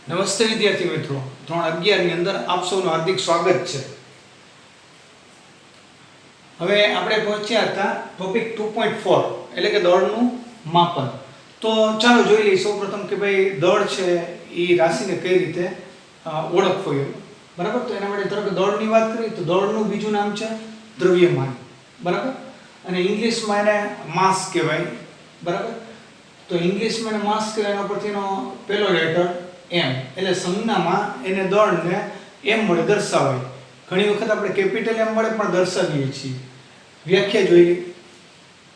નમસ્તે વિદ્યાર્થી મિત્રો, ધોરણ 11 ની અંદર આપ સૌનું હાર્દિક સ્વાગત છે. હવે આપણે પહોંચ્યા હતા ટોપિક 2.4 એટલે કે દળનું માપન. તો ચાલો જોઈ લઈએ સૌપ્રથમ કે ભાઈ દળ છે એ રાશિને કઈ રીતે ઓળખવો એમ. બરાબર, તો એના માટે ધારો કે દળની વાત કરીએ તો દળનું બીજું નામ છે દ્રવ્યમાન. બરાબર, અને ઇંગ્લિશમાં એને માસ કહેવાય. બરાબર, તો ઇંગ્લિશમાં એને માસ કહેવાય. એના પરથીનો પહેલો લેટર એમ, એટલે સંજ્ઞામાં એને દળને એમ વડે દર્શાવાય. ઘણી વખત આપણે કેપિટલ એમ વડે પણ દર્શાવીએ છીએ. વ્યાખ્યા જોઈએ.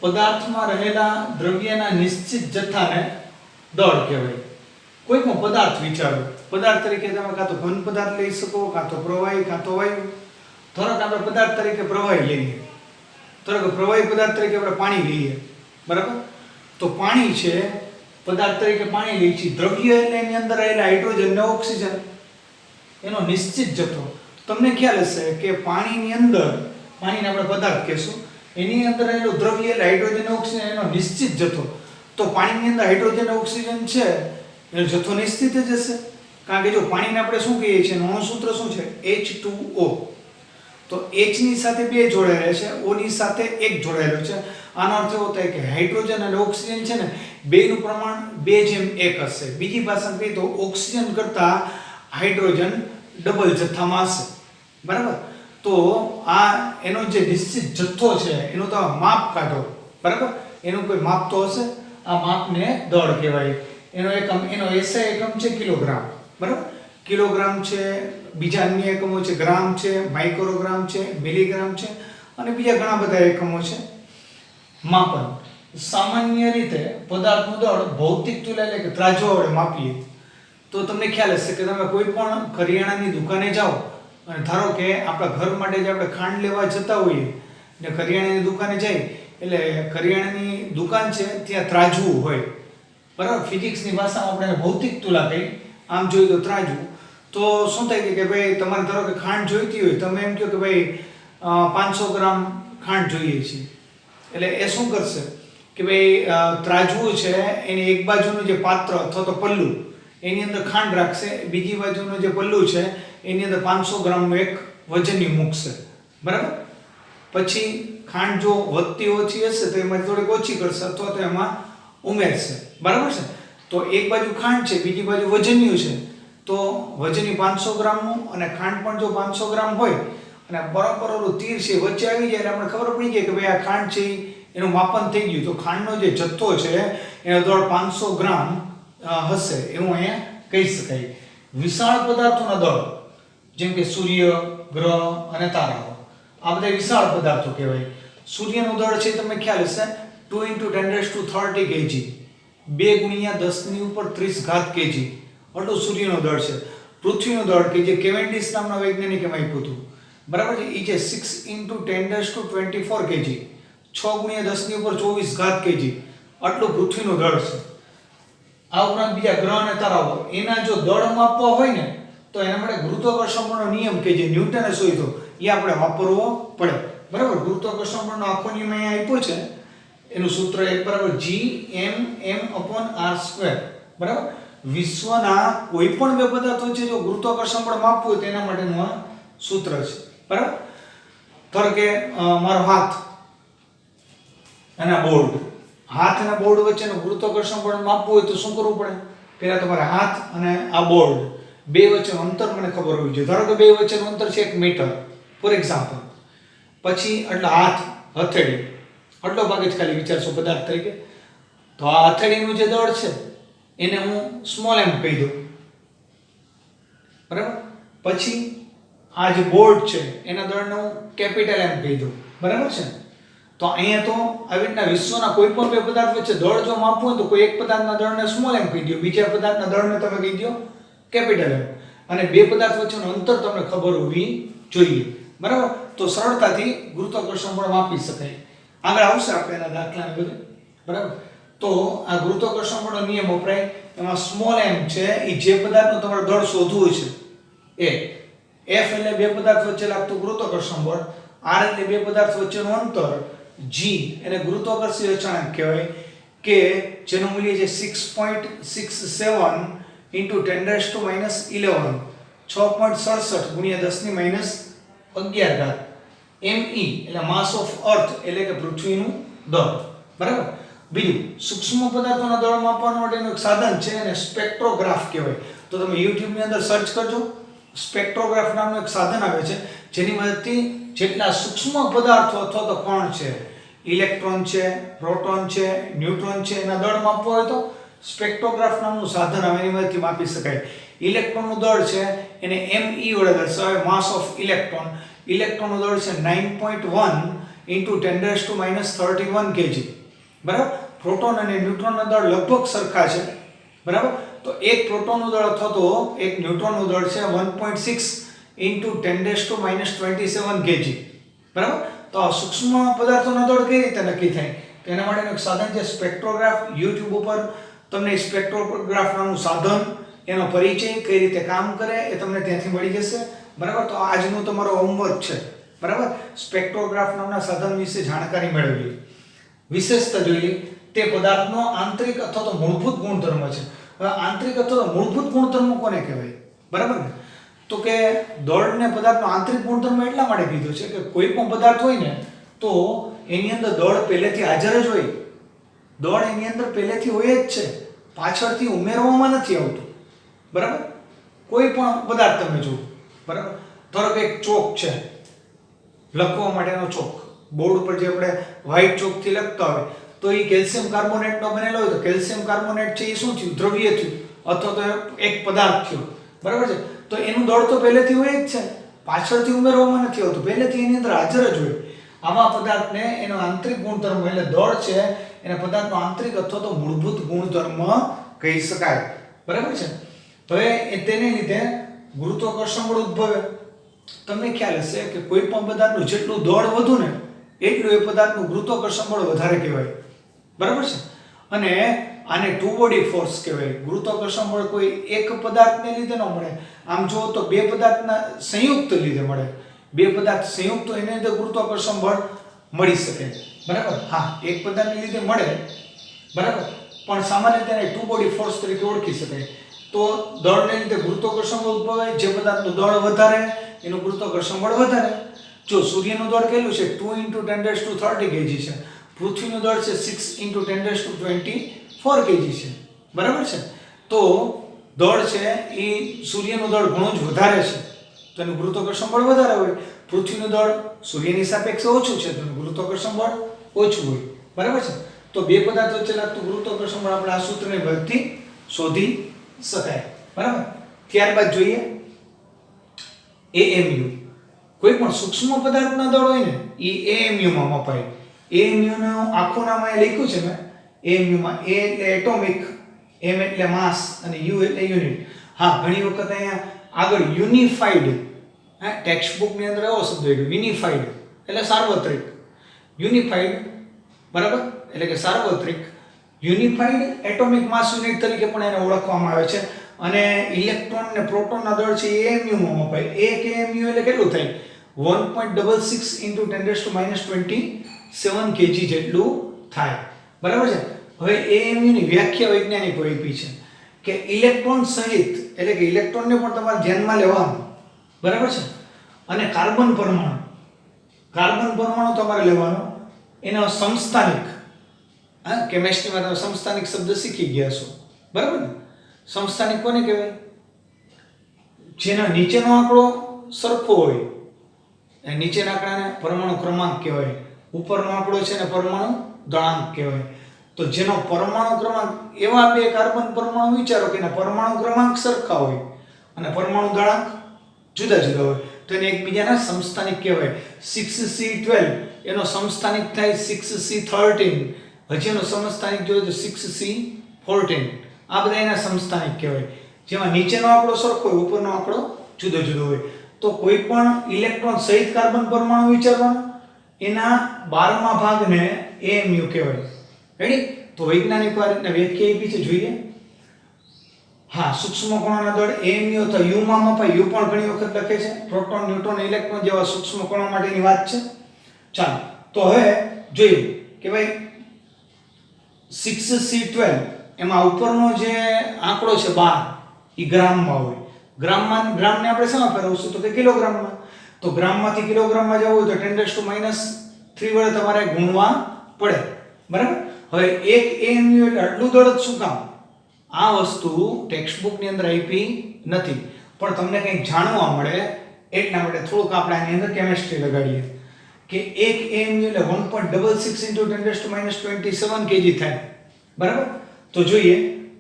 પદાર્થમાં રહેલા દ્રવ્યના નિશ્ચિત જથ્થાને દળ કહેવાય. કોઈ પણ પદાર્થ વિચારો, પદાર્થ તરીકે તમે કાં તો ઘન પદાર્થ લઈ શકો, કાં તો પ્રવાહી, કાં તો વાયુ. ધારો કે આપણે પદાર્થ તરીકે પ્રવાહી લઈએ, ધારો કે પ્રવાહી પદાર્થ તરીકે આપણે પાણી લઈએ. બરાબર, તો પાણી છે પદાર્થ તરીકે પાણી લઈએ છીએ. દ્રવ્ય એટલે એની અંદર રહેલા હાઇડ્રોજન અને ઓક્સિજન, એનો નિશ્ચિત જથ્થો. તમને ખ્યાલ હશે કે પાણીની અંદર, પાણીને આપણે પદાર્થ કહેશું, એની અંદર રહેલું દ્રવ્ય એટલે હાઇડ્રોજન અને ઓક્સિજન, એનો નિશ્ચિત જથ્થો. તો પાણીની અંદર હાઇડ્રોજન અને ઓક્સિજન છે એનો જથ્થો નિશ્ચિત જ હશે. કારણ કે જો પાણીને આપણે શું કહીએ છીએ, એનું અણુસૂત્ર શું છે? H2O. તો H ની સાથે 2 જોડાયેલા છે, O ની સાથે 1 જોડાયેલો છે. આનો અર્થ એવો થાય કે હાઇડ્રોજન અને ઓક્સિજન છે ને, બેનું પ્રમાણ 2:1 હશે. બીજી ભાષામાં કહીએ તો ઓક્સિજન કરતાં હાઇડ્રોજન ડબલ જથ્થામાં હશે. બરાબર, તો આ એનો જે નિશ્ચિત જથ્થો છે એનો તો માપ કાઢો. બરાબર, એનું કોઈ માપ તો હશે. આ માપને દળ કહેવાય. એનો એકમ, એનો SI એકમ છે કિલોગ્રામ. બરાબર, કિલોગ્રામ છે, બીજા અન્ય એકમો છે ગ્રામ છે, માઇક્રોગ્રામ છે, મિલીગ્રામ છે, અને બીજા ઘણા બધા એકમો છે. માપન સામાન્ય રીતે પદાર્થનું દળ ભૌતિક તુલા એટલે કે ત્રાજવા વડે માપીએ. તો તમને ખ્યાલ હશે કે તમે કોઈ પણ કરિયાણાની દુકાને જાઓ અને ધારો કે આપણા ઘર માટે જે આપણે ખાંડ લેવા જતા હોઈએ ને કરિયાણાની દુકાને જઈ, એટલે કરિયાણાની દુકાન છે ત્યાં ત્રાજવું હોય. બરાબર, ફિઝિક્સની ભાષામાં આપણે ભૌતિક તુલા કહીએ. આમ જોઈએ તો ત્રાજવું. તો શું થાય કે ભાઈ તમારે ધારો કે ખાંડ જોઈતી હોય, તમે એમ કહો કે ભાઈ 500 ગ્રામ ખાંડ જોઈએ છે. એટલે એ શું કરશે કે ભાઈ ત્રાજવું છે એની એક બાજુનું જે પાત્ર અથવા તો પલ્લું, એની અંદર ખાંડ રાખશે, બીજી બાજુનું જે પલ્લું છે એની અંદર 500 ગ્રામનું એક વજનની મૂકશે. બરાબર, પછી ખાંડ જો વધતી ઓછી હશે તો એમાં થોડીક ઓછી કરશે અથવા તો એમાં ઉમેરશે. બરાબર છે, તો એક બાજુ ખાંડ છે, બીજી બાજુ વજન્યું છે. તો વજની 500 ગ્રામનું અને ખાંડ પણ જો 500 ગ્રામ હોય અને બરાબર ઓલું તીર છે વચ્ચે આવી જાય એટલે આપણે ખબર પડી જાય કે ભાઈ આ ખાંડ છે એનું માપન થઈ ગયું. તો ખાંડનો જે જથ્થો છે એનો દળ 500 ગ્રામ હશે એવું અહીંયા કહી શકાય. વિશાળ પદાર્થોના દળ જેમ કે સૂર્ય, ગ્રહ અને તારાઓ, આ બધા વિશાળ પદાર્થો કહેવાય. સૂર્યનું દળ છે તમને ખ્યાલ હશે 2 × 10⁻30 kg, 2 × 10⁻30 kg, આટલું સૂર્યનું દળ છે. પૃથ્વીનું દળ કે જે કેવેન્ડિશ નામના વૈજ્ઞાનિકે આપ્યું હતું, બરાબર છે, એ છે 6 × 10⁻24 kg, 6 × 10⁻24 kg, આટલું પૃથ્વીનું દળ છે. આ ઉપરાંત બીજા ગ્રહ અને તારાઓ, એના જો દળ માપવા હોય ને તો એના માટે ગુરુત્વાકર્ષણ બળનો નિયમ કે જે ન્યૂટને શોધ્યો એ આપણે વાપરવો પડે. બરાબર, ગુરુત્વાકર્ષણ બળનો આખો નિયમ અહીંયા આપ્યો છે. એનું સૂત્ર એક બરાબર Gmm/r². બરાબર, વિશ્વના કોઈ પણ બે પદાર્થ વચ્ચે જો ગુરુત્વાકર્ષણ બળ માપવું હોય તો એના માટેનું આ સૂત્ર છે. બરાબર, ધારો કે મારો હાથ અને બોર્ડ, હાથ અને બોર્ડ વચ્ચેનું ગુરુત્વાકર્ષણ બળ માપવું હોય તો શું કરવું પડે? પહેલા તમારે હાથ અને આ બોર્ડ બે વચ્ચેનું અંતર મને ખબર હોવી જોઈએ. ધારો કે બે વચ્ચેનું અંતર છે 1 મીટર ફોર એક્ઝામ્પલ. પછી એટલે હાથ, હથેળી, આટલો ભાગ જ ખાલી વિચારશો પદાર્થ તરીકે. તો આ હથેળીનું જે દળ છે એને હું સ્મોલ એમ કહી દઉં. બરાબર, પછી આ જે બોર્ડ છે એના દળને હું કેપિટલ એમ કહી દઉં. બરાબર છે, તો અહીંયા તો આવી રીતના વિશ્વના કોઈ પણ બે પદાર્થ વચ્ચે દળ જો માપવું હોય તો કોઈ એક પદાર્થના દળને સ્મોલ એમ કહી દો, બીજા પદાર્થના દળને તમે કહી દો કેપિટલ એમ, અને બે પદાર્થ વચ્ચેનું અંતર તમને ખબર હોવી જોઈએ. બરાબર, તો સરળતાથી ગુરુત્વાકર્ષણ બળ માપી શકાય. આગળ આવશે આપણે એના દાખલાને બધું. બરાબર, તો આ ગુરુત્વાકર્ષણ બળનો નિયમ વપરાય. એમાં સ્મોલ એમ છે એ જે પદાર્થનું તમારે દળ શોધવું છે એ, F એટલે બે પદાર્થ વચ્ચે લાગતું ગુરુત્વાકર્ષણ બળ, R એટલે બે પદાર્થ વચ્ચેનું અંતર, G એને ગુરુત્વાકર્ષીય અચળાંક કહેવાય કે જેનું મૂલ્ય છે 6.67 ઇન્ટુ 10⁻11 6.67 ગુણ્યા 10⁻11 me એટલે માસ ઓફ અર્થ એટલે કે પૃથ્વીનું દળ બરાબર. બીજું સૂક્ષ્મ પદાર્થોના દળ માપવા માટેનું એક સાધન છે અને સ્પેક્ટ્રોગ્રાફ કહેવાય. તો તમે YouTube ની અંદર સર્ચ કરજો, સ્પેક્ટ્રોગ્રાફ નામનું એક સાધન આવે છે જેની મદદથી જેટલા સૂક્ષ્મ પદાર્થો અથવા તો કણ છે, ઇલેક્ટ્રોન છે, પ્રોટોન છે, ન્યુટ્રોન છે, એના દળ માપવા હોય તો સ્પેક્ટ્રોગ્રાફ નામનું સાધન આવે, એની મદદથી માપી શકાય. ઇલેક્ટ્રોનનું દળ છે એને me વડે દર્શાવે, માસ ઓફ ઇલેક્ટ્રોન. ઇલેક્ટ્રોનનું દળ છે 9.1 ઇન્ટુ 10⁻31 kg બરાબર. પ્રોટોન અને ન્યુટ્રોનના દળ લગભગ સરખા છે બરાબર. તો એક પ્રોટોનનું દળ અથવા તો એક ન્યુટ્રોનનું દળ છે 1.6 ઇન્ટુ 10⁻27 kg બરાબર. તો આ સૂક્ષ્મ પદાર્થોના દળ કઈ રીતે નક્કી થાય તો એના માટેનું એક સાધન છે સ્પેક્ટ્રોગ્રાફ. YouTube ઉપર તમને સ્પેક્ટ્રોગ્રાફ નામનું સાધન, એનો પરિચય, કઈ રીતે કામ કરે એ તમને ત્યાંથી મળી જશે બરાબર. તો આજનું તમારો હોમવર્ક છે બરાબર, સ્પેક્ટ્રોગ્રાફ નામના સાધન વિશે જાણકારી મેળવવી, વિશેષતા જોઈએ. તે પદાર્થનો આંતરિક અથવા તો મૂળભૂત ગુણધર્મ છે. હવે આંતરિક અથવા તો મૂળભૂત ગુણધર્મ કોને કહેવાય બરાબર ને? તો કે દળને પદાર્થનો આંતરિક ગુણધર્મ એટલા માટે કીધો છે કે કોઈ પણ પદાર્થ હોય ને તો એની અંદર દળ પહેલેથી હાજર જ હોય. દળ એની અંદર પહેલેથી હોય જ છે, પાછળથી ઉમેરવામાં નથી આવતું બરાબર. કોઈ પણ પદાર્થ તમે જુઓ બરાબર, ધારો કે એક ચોક છે, લખવા માટેનો ચોક, બોર્ડ ઉપર જે આપણે વ્હાઇટ ચોકથી લખતા હોય તો એ કેલ્શિયમ કાર્બોનેટનો બનેલો હોય તો કેલ્શિયમ કાર્બોનેટ છે એ શું થયું? દ્રવ્ય થયું અથવા તો એક પદાર્થ થયો બરાબર છે. તો એનું દળ તો પહેલેથી હોય જ છે, પાછળથી ઉમેરવામાં નથી આવતું, પહેલેથી એની અંદર હાજર જ હોય. આવા પદાર્થને એનો આંતરિક ગુણધર્મ એટલે દળ છે એને પદાર્થનો આંતરિક અથવા તો મૂળભૂત ગુણધર્મ કહી શકાય બરાબર છે. હવે તેને લીધે ગુરુત્વાકર્ષણ બળ ઉદ્ભવે. તમને ખ્યાલ હશે કે કોઈ પણ પદાર્થનું જેટલું દળ વધુ ને એટલું એ પદાર્થનું ગુરુત્વાકર્ષણ બળ વધારે કહેવાય બરાબર છે. અને આને ટુ બોડી ફોર્સ કહેવાય. ગુરુત્વાકર્ષણ બળ કોઈ એક પદાર્થને લીધે ન મળે, આમ જો તો બે પદાર્થના સંયુક્ત લીધે મળે. બે પદાર્થ સંયુક્ત હોય એને લીધે ગુરુત્વાકર્ષણ બળ મળી શકે બરાબર. હા, એક પદાર્થને લીધે મળે બરાબર, પણ સામાન્ય રીતે એને ટુ બોડી ફોર્સ તરીકે ઓળખી શકાય. તો દળને લીધે ગુરુત્વાકર્ષણ બળ ઉદ્ભવે. જે પદાર્થનું દળ વધારે એનું ગુરુત્વાકર્ષણ બળ વધારે. જો સૂર્યનું દળ કેટલું છે 2 × 10⁻30 kg છે, પૃથ્વીનું દળ છે 6 × 10⁻24 kg છે બરાબર છે. તો દળ છે એ સૂર્યનું દળ ઘણું જ વધારે છે તો એનું ગુરુત્વાકર્ષણ બળ વધારે હોય. પૃથ્વીનું દળ સૂર્યની સાપેક્ષે ઓછું છે તો એનું ગુરુત્વાકર્ષણ બળ ઓછું હોય બરાબર છે. તો બે પદાર્થ વચ્ચે લાગતું ગુરુત્વાકર્ષણ બળ આપણે આ સૂત્રની મદદથી શોધી શકાય બરાબર. ત્યારબાદ જોઈએ AMU. કોઈ પણ સૂક્ષ્મ પદાર્થના દળ હોય ને એ AMU માં મપાય. AMU નું આખું નામ અહીં લખ્યું છે મેં. AMU માં A એટલે એટોમિક, M એટલે માસ અને U એટલે યુનિટ. હા, ઘણી વખત અહીંયા આગળ યુનિફાઈડ, હા, ટેક્સ્ટ બુક ની અંદર એવો શબ્દ હોય યુનિફાઈડ એટલે સાર્વત્રિક. યુનિફાઈડ બરાબર એટલે કે સાર્વત્રિક. યુનિફાઈડ એટોમિક માસ યુનિટ તરીકે પણ એને ઓળખવામાં આવે છે. અને ઇલેક્ટ્રોન અને પ્રોટોનના દળ છે એ AMU માં મપાય. એક AMU એટલે કેટલું થાય? 1.66 × 10⁻27 kg જેટલું થાય બરાબર છે. હવે AMU ની વ્યાખ્યા વૈજ્ઞાનિકો આપી છે કે ઇલેક્ટ્રોન સહિત એટલે કે ઇલેક્ટ્રોનને પણ તમારે ધ્યાનમાં લેવાનું બરાબર છે. અને કાર્બન પરમાણુ તમારે લેવાનો, એનો સમસ્થાનિક, હા, કેમિસ્ટ્રીમાં તમે સમસ્થાનિક શબ્દ શીખી ગયા છો બરાબર ને. સમસ્થાનિક કોને કહેવાય? જેનો નીચેનો આંકડો સરખો હોય, નીચેના આંકડાને પરમાણુ ક્રમાંક કહેવાય, ઉપરનો આંકડો છે ને પરમાણુ દળાંક કહેવાય. તો જેનો પરમાણુ ક્રમાંક, એવા બે કાર્બન પરમાણુ વિચારો કે એના પરમાણુ ક્રમાંક સરખા હોય અને પરમાણુ દળાંક જુદા જુદા હોય તો એને એકબીજાના સમસ્થાનિક કહેવાય. 6C12 એનો સમસ્થાનિક થાય 6C13, હજી એનો સમસ્થાનિક જોઈએ તો 6C14. આ બધા એના સમસ્થાનિક કહેવાય. જેમાં નીચેનો આંકડો સરખો હોય, ઉપરનો આંકડો જુદો જુદો હોય. તો કોઈ પણ ઇલેક્ટ્રોન સહિત કાર્બન પરમાણુ વિચારવાનો, એના 12મા ભાગને AMU કહેવાય. રેડી? તો વૈજ્ઞાનિકો આ રીતના વ્યાખ્યા આપી છે, જોઈએ. હા, સૂક્ષ્મ કણોના દળ AMU અથવા U માં મપાય. U પણ ઘણી વખત લખે છે. પ્રોટોન, ન્યુટ્રોન, ઇલેક્ટ્રોન જેવા સૂક્ષ્મ કણો માટેની વાત છે. ચાલો, તો હવે જોયું કે ભાઈ 6C12 એમાં ઉપરનો જે આંકડો છે 12 એ ગ્રામમાં હોય. ગ્રામને આપણે શેમાં ફેરવશું તો કે કિલોગ્રામમાં. તો ગ્રામમાંથી કિલોગ્રામમાં જવું હોય તો 10⁻³ વડે તમારે ગુણવા પડે. બરાબર. હવે 1 AMU એટલે આટલું દળ જ શું કામ? આ વસ્તુ ટેક્સ્ટ બુક ની અંદર આપી નથી, પણ તમને કંઈક જાણવા મળે એટલા માટે થોડુંક આપણે આની અંદર કેમિસ્ટ્રી લગાડીએ કે 1 AMU એટલે 1.66 × 10⁻27 kg થાય. બરાબર. તો જોઈએ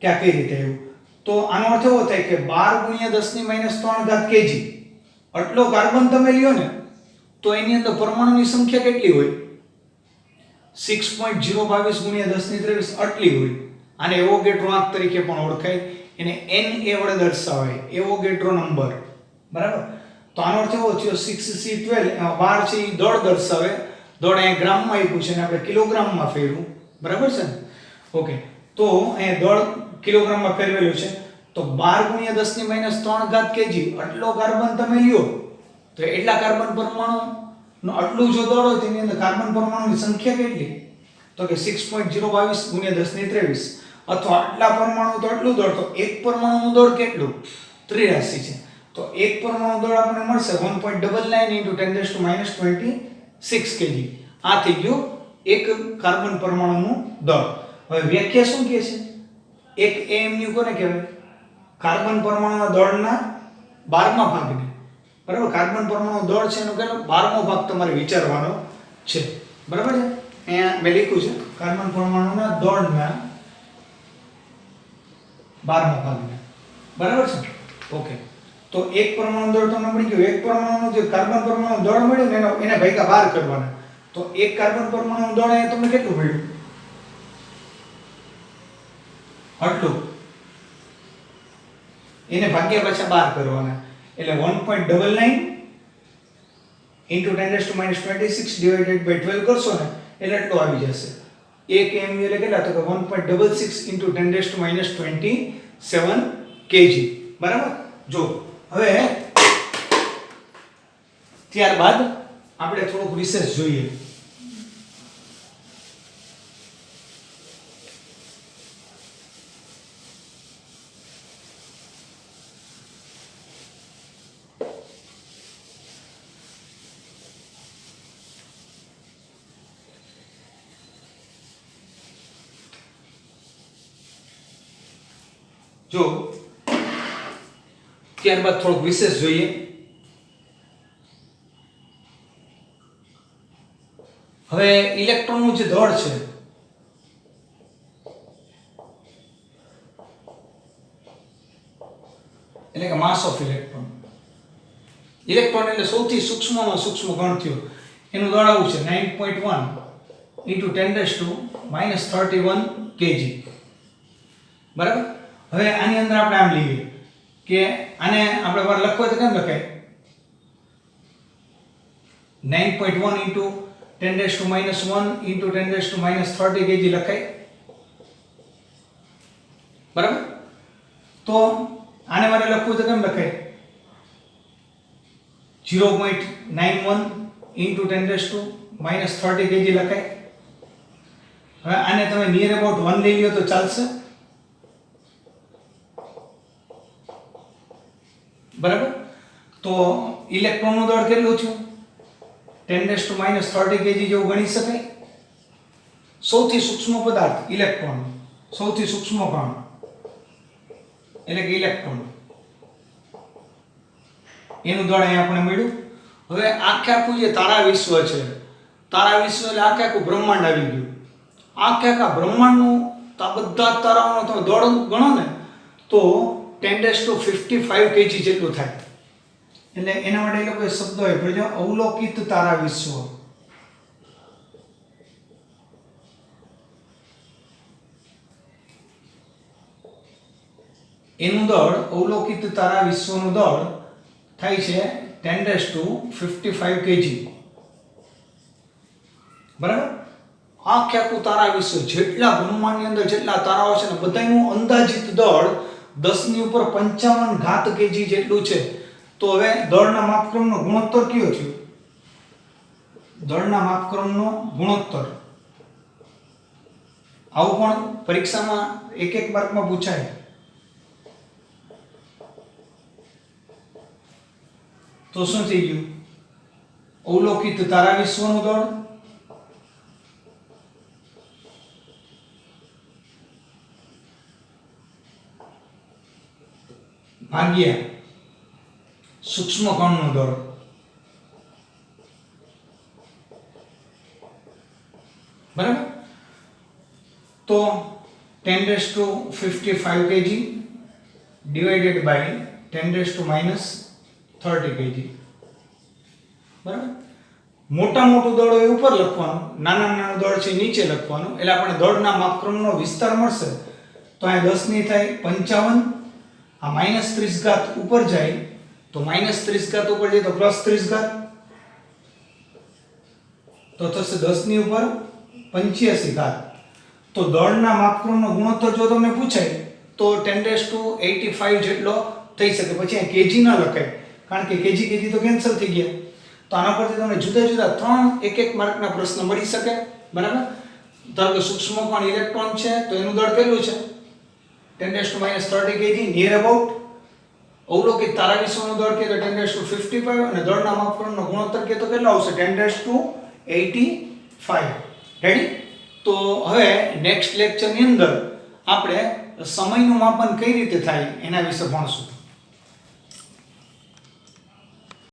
કે આ કઈ રીતે આવ્યું. તો આનો અર્થ એવો થાય કે 12 × 10⁻³ kg આટલો કાર્બન તમે લ્યો ને તો એની અંદર પરમાણુની સંખ્યા કેટલી હોય? 6.022 × 10⁻23 આટલી હોય. આને એવોગેડ્રો આંક તરીકે પણ ઓળખાય. એને Na વડે દર્શાવાય, એવોગેડ્રો નંબર. બરાબર. તો આનો અર્થ એવો થયો 6C12 12 છે એ દળ દર્શાવે. દળ અહીંયા ગ્રામમાં આપ્યું છે અને આપણે કિલોગ્રામમાં ફેરવું. બરાબર છે ને? ઓકે. તો અહીંયા દળ કિલોગ્રામમાં ફેરવેલું છે. તો 12 × 10⁻³ kg આટલો કાર્બન તમે લ્યો તો એટલા કાર્બન પરમાણુનો આટલું જો દળ હોય તેની અંદર કાર્બન પરમાણુની સંખ્યા કેટલી? તો કે 6.022 × 10⁻23 અથવા આટલા પરમાણુ તો આટલું દળ. તો એક પરમાણુનું દળ કેટલું? 83 છે. તો એક પરમાણુ દળ આપણને મળશે 1.99 × 10⁻26 kg. આ થઈ ગયું એક કાર્બન પરમાણુનું દળ. હવે વ્યાખ્યા શું કહે છે? એક AMU કોને કહેવાય? કાર્બન પરમાણુના દળના 12મા ભાગને. બરાબર. કાર્બન પરમાણુ દળ છે એનો કેટલો? 12મો ભાગ તમારે વિચારવાનો છે. બરાબર છે. અહીંયા મેં લખ્યું છે કાર્બન પરમાણુના દળના 12મા ભાગને. બરાબર છે. ઓકે. તો એક પરમાણુ દળ તમને મળી ગયું. એક પરમાણુનું જે કાર્બન પરમાણુ દળ મળ્યું ને એને ભાગ્યા 12 કરવાના. તો એક કાર્બન પરમાણુ દળ અહીંયા તમને કેટલું મળ્યું? આટલું. એને ભાગ્યા પાછા 12 કરવાના. એટલે 1.99 × 10⁻26 ડિવાઇડેડ બાય 12 કરશો ને એટલે એટલો આવી જશે. 1 AMU એટલે કેટલા? તો કે 1.66 × 10⁻27 kg. બરાબર. જો હવે ત્યારબાદ આપણે થોડુંક વિશેષ જોઈએ. જો ત્યારબાદ થોડુંક વિશેષ જોઈએ. હવે ઇલેક્ટ્રોનનું જે દળ છે એટલે કે માસ ઓફ ઇલેક્ટ્રોન. ઇલેક્ટ્રોન એટલે સૌથી સૂક્ષ્મમાં સૂક્ષ્મ કણ થયો. એનું દળ આવું છે 9.1 × 10⁻31 kg. બરાબર. હવે આની અંદર આપણે આમ લઈએ કે આને આપણે વાર લખવો તો કેમ લખાય? 9.1 × 10⁻1 × 10⁻30 kg લખાય. બરાબર. તો આને મારે લખવું તો કેમ લખાય? 0.91 × 10⁻30 kg લખાય. હવે આને તમે નિયર અબાઉટ 1 લઈ લ્યો તો ચાલશે. બરાબર. તો ઇલેક્ટ્રોનનું દળ કેટલું છે? 10⁻30 kg જેવું ગણી શકાય. સૌથી સૂક્ષ્મ પદાર્થ ઇલેક્ટ્રોન, સૌથી સૂક્ષ્મ કણ એટલે કે ઇલેક્ટ્રોન, એનું દળ અહીં આપણે મળ્યું. હવે આખે આખું જે તારા વિશ્વ છે, તારા વિશ્વ એટલે આખે આખું બ્રહ્માંડ આવી ગયું. આખે આખા બ્રહ્માંડનું બધા તારાઓનો તમે દળ ગણો ને તો 10⁵5 kg જેટલું થાય. એટલે એના માટે એ લોકો શબ્દ હોય અવલોકિત તારા વિશ્વ. એનું દળ, અવલોકિત તારા વિશ્વનું દળ થાય છે 10⁵5 kg. બરાબર. આખે આખું તારા વિશ્વ જેટલા બ્રહ્માંડની અંદર જેટલા તારાઓ છે ને બધાનું અંદાજિત દળ 10⁵55 kg જેટલું છે. તો હવે દળના માપક્રમનો ગુણોત્તર કયો થયો? દળના માપક્રમનો ગુણોત્તર આવું પણ પરીક્ષામાં એક માર્કમાં પૂછાય. તો શું થઈ ગયું? અવલોકિત તારા વિશ્વનું દળ ભાગ્યા સૂક્ષ્મ કણનું દળ. બરાબર? તો 10⁵ kg divided by 10⁻30 kg. બરાબર? મોટા મોટું દળ હોય ઉપર લખવાનું, નાના નાનું દળ છે નીચે લખવાનું, એટલે આપણે દળના માપક્રમનો વિસ્તાર મળશે. તો આ 10 ની થાય 55, આ -30 ઉપર જાય તો -30 ઉપર જાય તો +30, તો થશે 10 ની ઉપર 85. તો દળના માપક્રમનો ગુણોત્તર જો તમને પૂછાય તો 10⁸85 જેટલો થઈ શકે. પછી આ કેજી ન લખાય કારણ કે કેજી તો કેન્સલ થઈ ગયા. તો આના પરથી તમને જુદા જુદા 3 એક માર્કના પ્રશ્ન મળી શકે. બરાબર? ધારો કે સૂક્ષ્મ કણ ઇલેક્ટ્રોન છે તો એનું દળ કેટલું છે? 10⁻30 kg નિયર અબાઉટ. અવલોકિત તારા વિશ્વનું દળ કે તો 10⁵55 અને દળના માપક્રમનો ગુણોત્તર કે તો કેટલો આવશે? 10⁸85. રેડી? તો હવે નેક્સ્ટ લેક્ચરની અંદર આપણે સમયનું માપન કઈ રીતે થાય એના વિશે ભણશું.